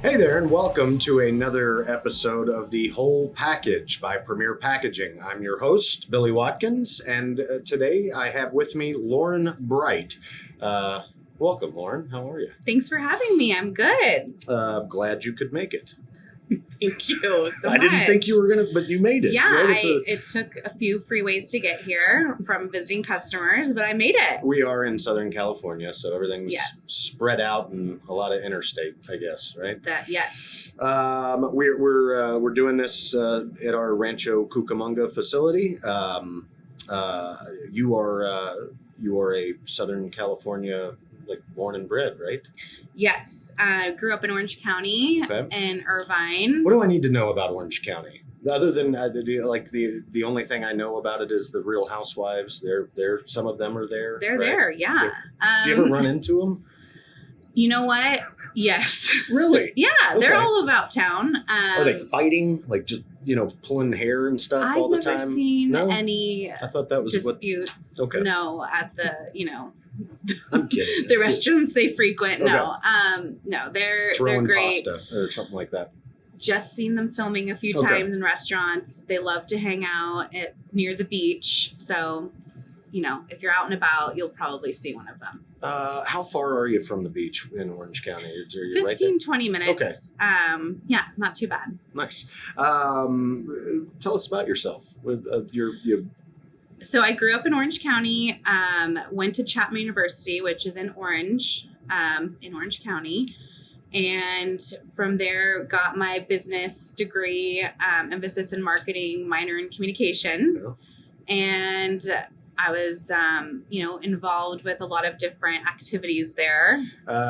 Hey there, and welcome to another episode of The Whole Package by Premier Packaging. I'm your host, Billy Watkins, and today I have with me Lauren Bright. Welcome, Lauren. How are you? Thanks for having me. I'm good. Glad you could make it. Thank you so much. I didn't think you were going to, but you made it. Yeah, right it took a few freeways to get here from visiting customers, but I made it. We are in Southern California, so everything's Yes. spread out and a lot of interstate, I guess, right? Yes. We're doing this at our Rancho Cucamonga facility. You are a Southern California, like, born and bred, right? Yes. I grew up in Orange County in Irvine. What do I need to know about Orange County? Other than the only thing I know about it is the Real Housewives. They're some of them are there. They're right? there, yeah. Do you ever run into them? You know what? Yes. Really? Yeah, they're Okay. all about town. Are they fighting? Like, just, pulling hair and stuff all the time? I've never seen No? any I thought that was disputes. Okay. No, at the, I'm kidding. the restaurants they frequent. Okay. No, they're Throwing great. pasta or something like that. Just seen them filming a few Okay. times in restaurants. They love to hang out near the beach. So, if you're out and about, you'll probably see one of them. How far are you from the beach in Orange County? Are you 15, right there? 20 minutes. Okay. Yeah, not too bad. Nice. Tell us about yourself. So I grew up in Orange County, went to Chapman University, which is in Orange County. And from there, got my business degree, emphasis in marketing, minor in communication. Yeah. And I was, involved with a lot of different activities there.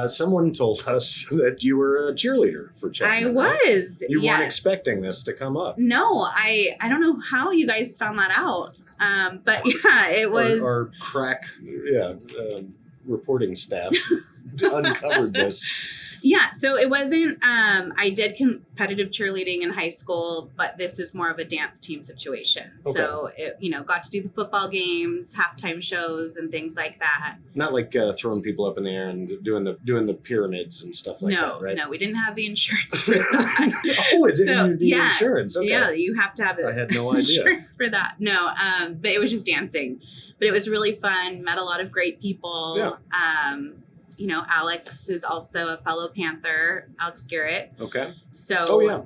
Someone told us that you were a cheerleader for Chapman. I was. You yes. weren't expecting this to come up. No, I don't know how you guys found that out. But yeah, it was. Our crack, reporting staff uncovered this. Yeah, so it wasn't, I did competitive cheerleading in high school, but this is more of a dance team situation. Okay. So, got to do the football games, halftime shows, and things like that. Not like throwing people up in the air and doing the pyramids and stuff like that, right? No, we didn't have the insurance for that. Oh, is it the insurance? Okay. Yeah, you have to have I had no idea. insurance for that. No, but it was just dancing. But it was really fun, met a lot of great people. Yeah. Alex is also a fellow Panther, Alex Garrett. Okay. So, oh yeah,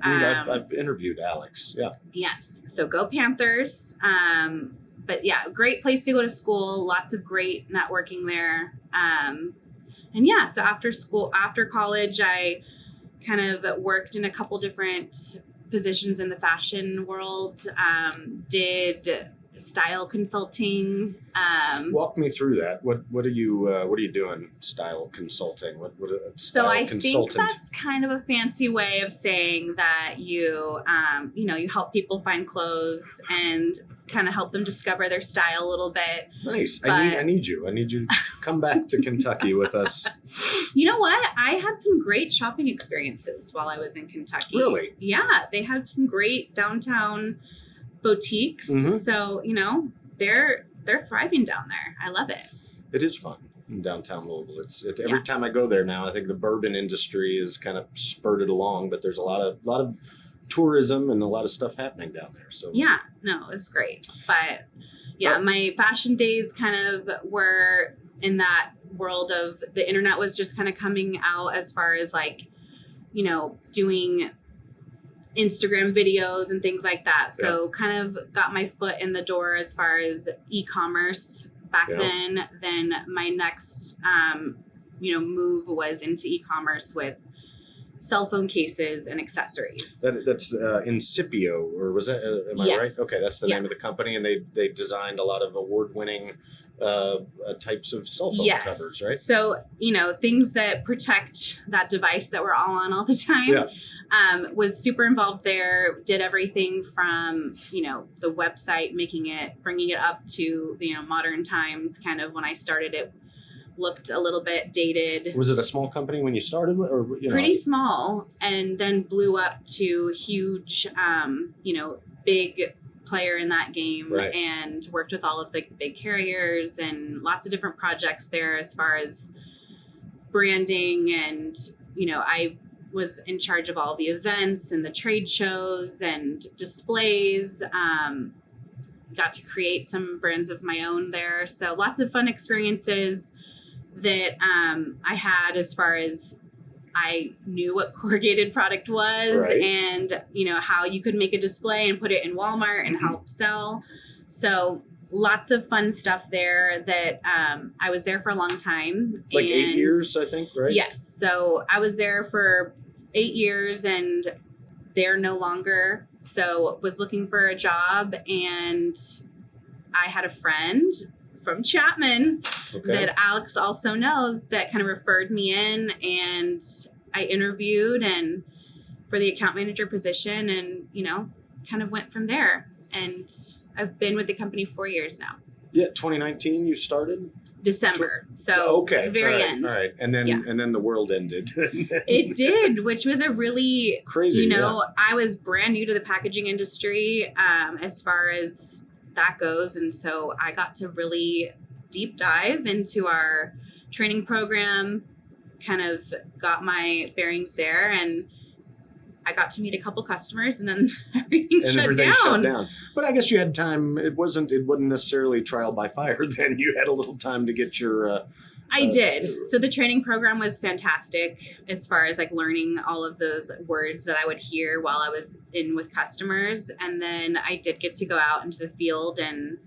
I've interviewed Alex. Yeah. Yes. So go Panthers. But yeah, great place to go to school. Lots of great networking there. So after college, I kind of worked in a couple different positions in the fashion world. Did style consulting. Walk me through that. What are you doing? Style consulting. What a style So I consultant? think that's kind of a fancy way of saying that you help people find clothes and kind of help them discover their style a little bit. Nice. I need you. I need you to come back to Kentucky with us. You know what? I had some great shopping experiences while I was in Kentucky. Really? Yeah, they had some great downtown boutiques. Mm-hmm. So, they're thriving down there. I love it. It is fun in downtown Louisville. Every time I go there now, I think the bourbon industry is kind of spurted along, but there's a lot of tourism and a lot of stuff happening down there. So yeah, no, it's great. But yeah, my fashion days kind of were in that world of the internet was just kind of coming out as far as doing Instagram videos and things like that. So kind of got my foot in the door as far as e-commerce back then. Then my next, move was into e-commerce with cell phone cases and accessories. That's Incipio, or was that? Am I right? Okay, that's the name of the company, and they designed a lot of award-winning types of cell phone covers, right? So things that protect that device that we're all on all the time. Yeah. Was super involved there, did everything from, the website, bringing it up to, modern times. Kind of when I started, it looked a little bit dated. Was it a small company when you started, or pretty small, and then blew up to huge, big player in that game, right. And worked with all of the big carriers and lots of different projects there as far as branding. And, I was in charge of all the events and the trade shows and displays. Got to create some brands of my own there. So lots of fun experiences that I had as far as I knew what corrugated product was, Right. and, how you could make a display and put it in Walmart and help sell. So lots of fun stuff there that I was there for a long time. Like and 8 years, I think, right? Yes. So I was there for 8 years and they're no longer. So was looking for a job, and I had a friend from Chapman that Alex also knows that kind of referred me in, and I interviewed and for the account manager position, and kind of went from there. And I've been with the company 4 years now. Yeah, 2019 you started? December. So very end. All right. And then the world ended. It did, which was a really crazy. I was brand new to the packaging industry as far as that goes. And so I got to really deep dive into our training program, kind of got my bearings there, and I got to meet a couple customers, and then everything shut down. But I guess you had time. It wasn't necessarily trial by fire then. You had a little time to get your... I did. So the training program was fantastic as far as like learning all of those words that I would hear while I was in with customers. And then I did get to go out into the field and,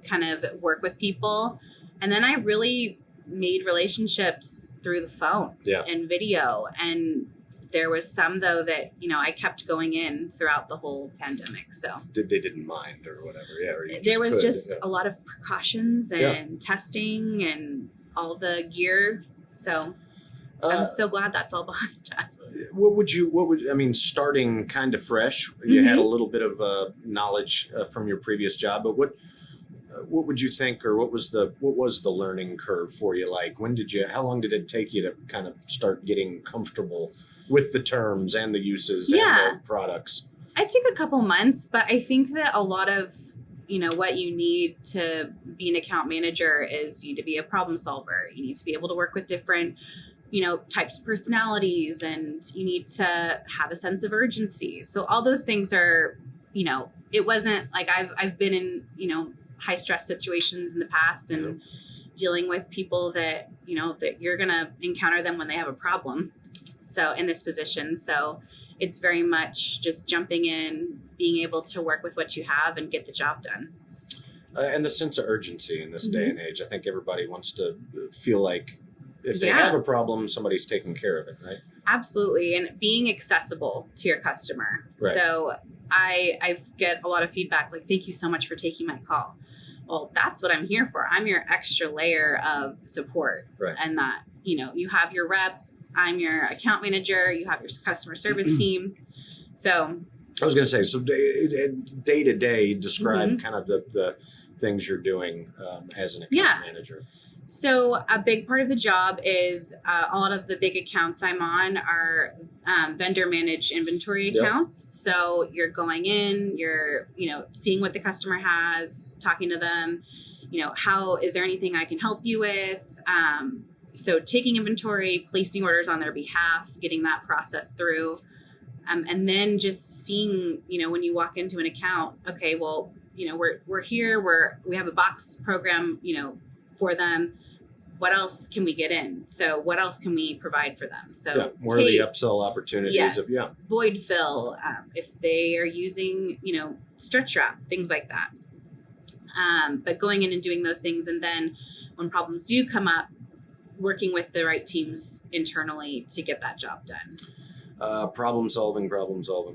kind of work with people. And then I really made relationships through the phone and video. And there was some, though, that, I kept going in throughout the whole pandemic. So they didn't mind or whatever. Yeah. Or there was just a lot of precautions and testing and all the gear. So I'm so glad that's all behind us. Starting kind of fresh, you had a little bit of knowledge from your previous job, but what would you think, or what was the learning curve for you like? How long did it take you to kind of start getting comfortable with the terms and the uses and the products? I took a couple months, but I think that a lot of, what you need to be an account manager is you need to be a problem solver. You need to be able to work with different, types of personalities, and you need to have a sense of urgency. So all those things are, it wasn't like I've been in, high stress situations in the past and dealing with people that, that you're going to encounter them when they have a problem. So in this position, so it's very much just jumping in, being able to work with what you have and get the job done. And the sense of urgency in this day and age. I think everybody wants to feel like if they have a problem, somebody's taking care of it, right? Absolutely. And being accessible to your customer. Right. So I get a lot of feedback like, thank you so much for taking my call. Well, that's what I'm here for. I'm your extra layer of support. Right. And that, you have your rep, I'm your account manager, you have your customer service team. So I was going to say, so day to day, describe kind of the things you're doing as an account manager. So a big part of the job is a lot of the big accounts I'm on are vendor managed inventory accounts. So you're going in, you're, seeing what the customer has, talking to them, how is there anything I can help you with? So taking inventory, placing orders on their behalf, getting that process through. And then just seeing, when you walk into an account, okay, well, we're here, we have a box program, for them. What else can we get in? So what else can we provide for them? So what are the upsell opportunities? Yes, void fill, if they are using, stretch wrap, things like that. But going in and doing those things, and then when problems do come up, working with the right teams internally to get that job done. Problem solving.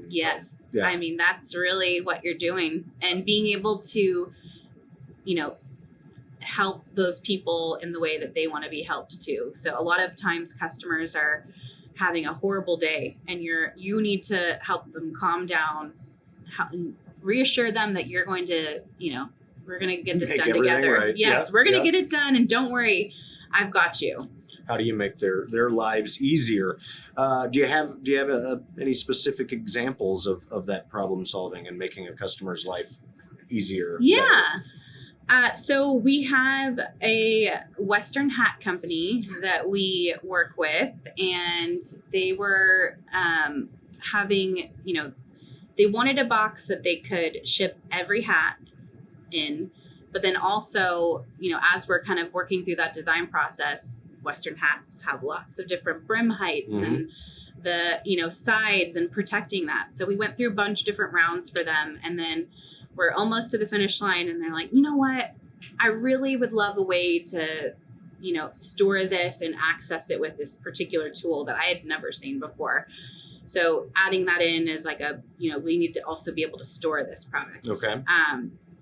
Yes. Yeah. I mean, that's really what you're doing, and being able to, help those people in the way that they want to be helped too. So a lot of times customers are having a horrible day, and you need to help them calm down, reassure them that you're going to, we're going to get this done together. Right. Yes, we're going to get it done, and don't worry, I've got you. How do you make their lives easier? Do you have any specific examples of that problem solving and making a customer's life easier? Yeah. So we have a Western hat company that we work with, and they were having, they wanted a box that they could ship every hat in, but then also, as we're kind of working through that design process, Western hats have lots of different brim heights and the, sides and protecting that. So we went through a bunch of different rounds for them, and then we're almost to the finish line, and they're like, you know what? I really would love a way to, store this and access it with this particular tool that I had never seen before. So adding that in is like we need to also be able to store this product. Okay.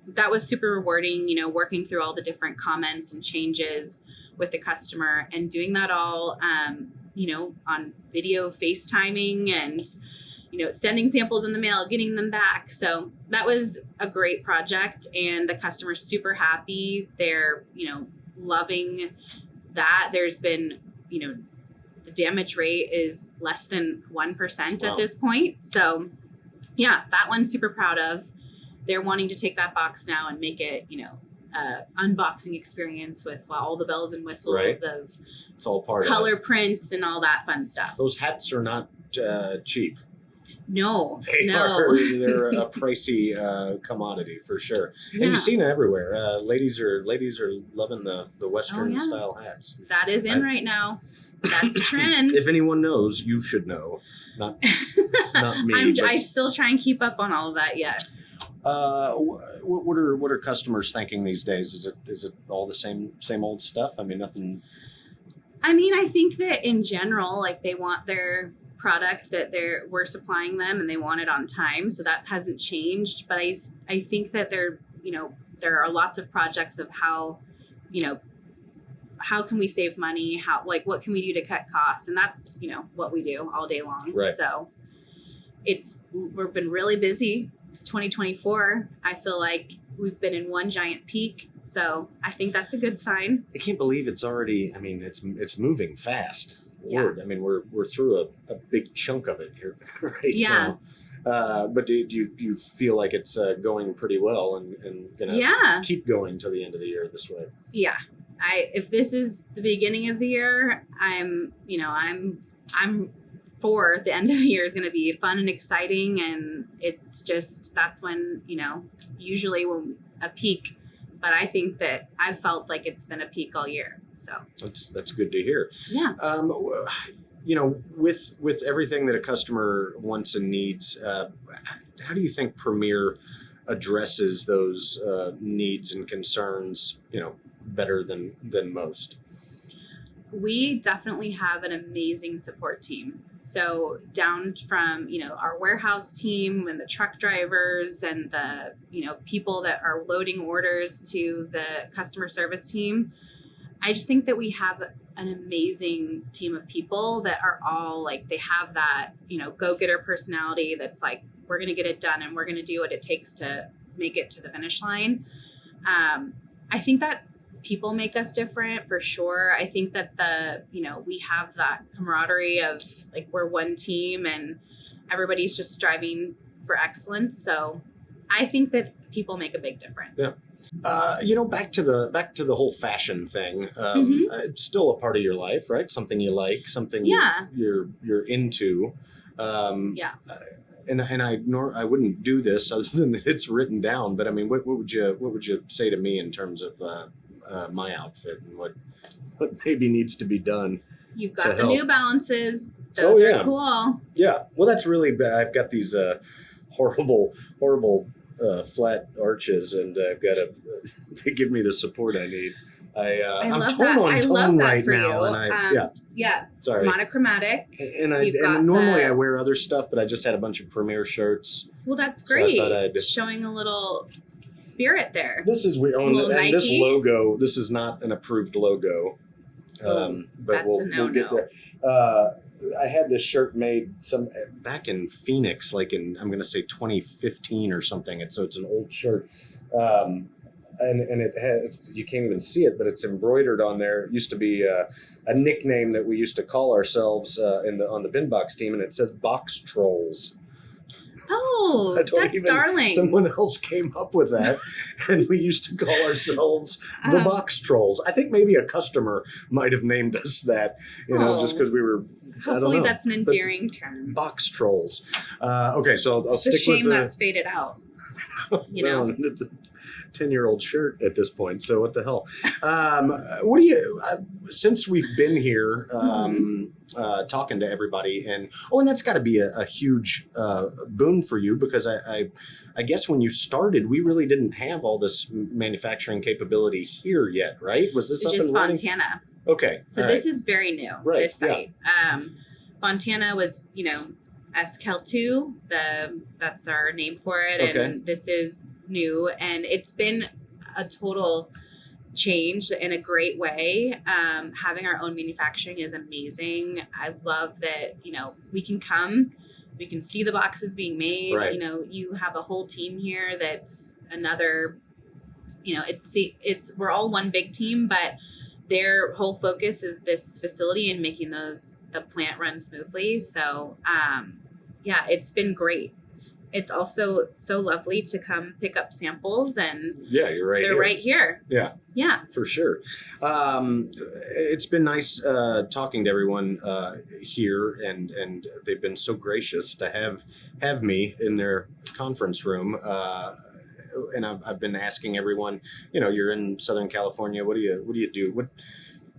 That was super rewarding, working through all the different comments and changes with the customer and doing that all, on video FaceTiming and, sending samples in the mail, getting them back. So that was a great project, and the customer's super happy. They're, loving that. There's been, the damage rate is less than 1% Wow. at this point. So yeah, that one's super proud of. They're wanting to take that box now and make it, unboxing experience with all the bells and whistles Right. of It's all part color of it. prints and all that fun stuff. Those hats are not cheap. No, They're a pricey commodity for sure. And Yeah. you've seen it everywhere. Ladies are loving the Western yeah. style hats. That is in right now. That's a trend. If anyone knows, you should know. Not me. but- I still try and keep up on all of that. Yes. What are customers thinking these days? Is it all the same old stuff? I mean, nothing. I mean, I think that in general, like they want their product that we're supplying them, and they want it on time. So that hasn't changed. But I think that there are lots of projects of how can we save money? What can we do to cut costs? And that's, what we do all day long. Right. So we've been really busy. 2024, I feel like we've been in one giant peak. So I think that's a good sign. I can't believe it's already. I mean, it's moving fast. Yeah. Lord, I mean, we're through a big chunk of it here right Yeah. now. But do you feel like it's going pretty well and gonna Yeah. keep going to the end of the year this way? Yeah. If this is the beginning of the year, I'm for the end of the year is going to be fun and exciting. And it's just, that's when, usually when a peak, but I think that I've felt like it's been a peak all year. So That's good to hear. yeah. With everything that a customer wants and needs, how do you think Premier addresses those needs and concerns, better than most? We definitely have an amazing support team. So down from, our warehouse team and the truck drivers and the, people that are loading orders to the customer service team, I just think that we have an amazing team of people that are all like, they have that, go-getter personality that's like, we're going to get it done and we're going to do what it takes to make it to the finish line. I think that people make us different for sure. I think that we have that camaraderie of like, we're one team and everybody's just striving for excellence. So I think that people make a big difference. Yeah. Back to the whole fashion thing. Mhm. It's still a part of your life, right? Something you like, something Yeah. you're into. Yeah. And I wouldn't do this other than that it's written down. But I mean, what would you say to me in terms of my outfit and what maybe needs to be done? You've to got the help. New Balances. Those yeah. are cool. Yeah. Well, that's really bad. I've got these horrible flat arches, and I've got they give me the support I need. I'm love torn that. on I tone love that right for now, you. and Yeah. sorry. Monochromatic. And You've got normally the- I wear other stuff, but I just had a bunch of Premier shirts. Well, that's So I great. thought I'd- Showing a little spirit there. This is weird. Little And this Nike? logo, this is not an approved logo. But that's we'll a no-no. get there. I had this shirt made back in Phoenix, like I'm going to say 2015 or something. And so it's an old shirt. And it has, you can't even see it, but it's embroidered on there. It used to be a nickname that we used to call ourselves on the bin box team, and it says Box Trolls. Oh, that's darling. Someone else came up with that, and we used to call ourselves the Box Trolls. I think maybe a customer might have named us that, just because we were. Hopefully, that's an endearing term. Box Trolls. Okay, so I'll stick with It's a shame that's faded out. No, it's a 10-year-old shirt at this point, so what the hell? What do you, since we've been here talking to everybody, and that's got to be a huge boon for you, because I guess when you started, we really didn't have all this manufacturing capability here yet, right? Was this up and running? Just Fontana. Okay. So this is very new, this site. Yeah. Fontana was, SCAL2, that's our name for it. Okay. And this is new, and it's been a total change in a great way. Having our own manufacturing is amazing. I love that, we can come, we can see the boxes being made. Right. You have a whole team here that's another, we're all one big team, but their whole focus is this facility and making the plant run smoothly. So, it's been great. It's also so lovely to come pick up samples, and you're right. They're right here. Yeah, for sure. It's been nice talking to everyone here, and they've been so gracious to have me in their conference room. And I've been asking everyone, you're in Southern California. What do you do?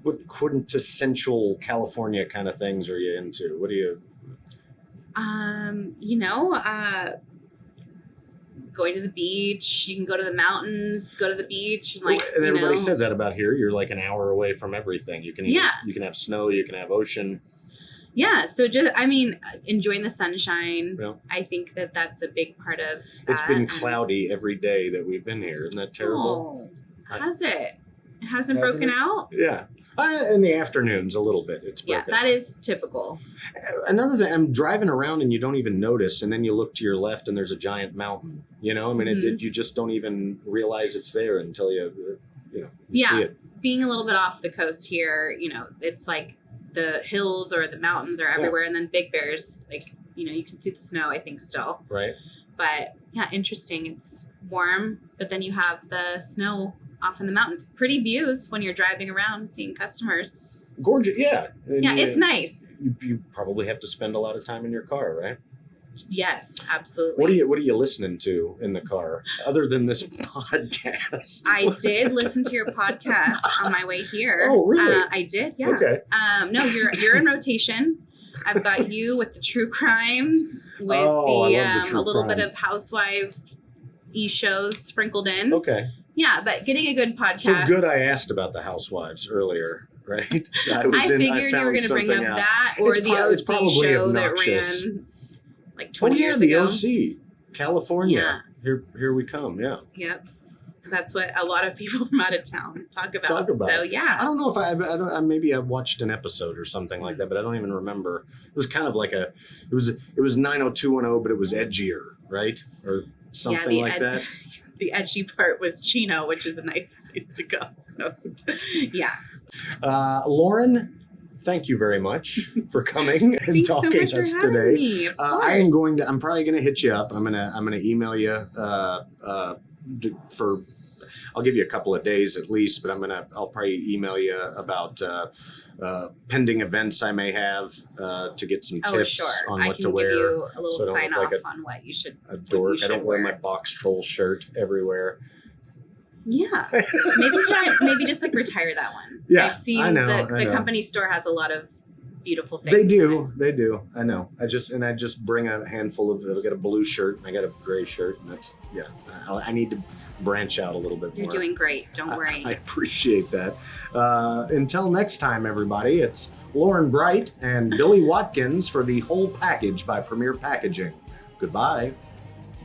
What quintessential California kind of things are you into? What do you? Going to the beach. You can go to the mountains, go to the beach. And everybody says that about here. You're like an hour away from everything. You can you can have snow, you can have ocean. Yeah. So enjoying the sunshine. Yeah. I think that's a big part of that. It's been cloudy every day that we've been here. Isn't that terrible? Oh, has it? It hasn't broken out? Yeah. In the afternoons, a little bit. It's broken. Yeah, that is typical. Another thing, I'm driving around and you don't even notice, and then you look to your left and there's a giant mountain. You just don't even realize it's there until you see it. Being a little bit off the coast here, it's like the hills or the mountains are everywhere, and then Big Bear's you can see the snow, I think, still. Right. But interesting. It's warm, but then you have the snow off in the mountains. Pretty views when you're driving around seeing customers. Gorgeous, yeah. And it's nice. You probably have to spend a lot of time in your car, right? Yes, absolutely. What are you listening to in the car other than this podcast? I did listen to your podcast on my way here. Oh, really? I did, yeah. Okay. No, you're in rotation. I've got you with the true crime, with a little bit of housewife-y shows sprinkled in. Okay. Yeah, but getting a good podcast. So good I asked about the Housewives earlier, right? I figured you were going to bring up that or the OC show obnoxious. That ran like 20 years ago. Oh, the OC, California. Yeah. Here we come, yeah. Yep. That's what a lot of people from out of town talk about. So, yeah. I don't know if maybe I watched an episode or something like that, but I don't even remember. It was kind of like it was 90210, but it was edgier, right? Or something like that. The edgy part was Chino, which is a nice place to go. So, yeah. Lauren, thank you very much for coming and talking to us today. I'm probably gonna hit you up. I'm gonna email you I'll give you a couple of days at least, but I'll probably email you about pending events I may have to get some tips on what to wear. I can give you a little sign off on what you should. A dork. I don't wear my Box Troll shirt everywhere. Yeah, maybe just like retire that one. Yeah, I've seen the company store has a lot of beautiful things. They do. I know. I just bring a handful of. I got a blue shirt and I got a gray shirt, and that's I need to branch out a little bit more. You're doing great. Don't worry. I appreciate that. Until next time, everybody, it's Lauren Bright and Billy Watkins for The Whole Package by Premier Packaging. Goodbye.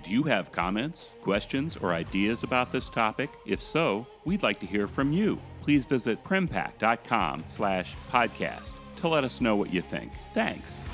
Do you have comments, questions, or ideas about this topic? If so, we'd like to hear from you. Please visit primpack.com/podcast to let us know what you think. Thanks.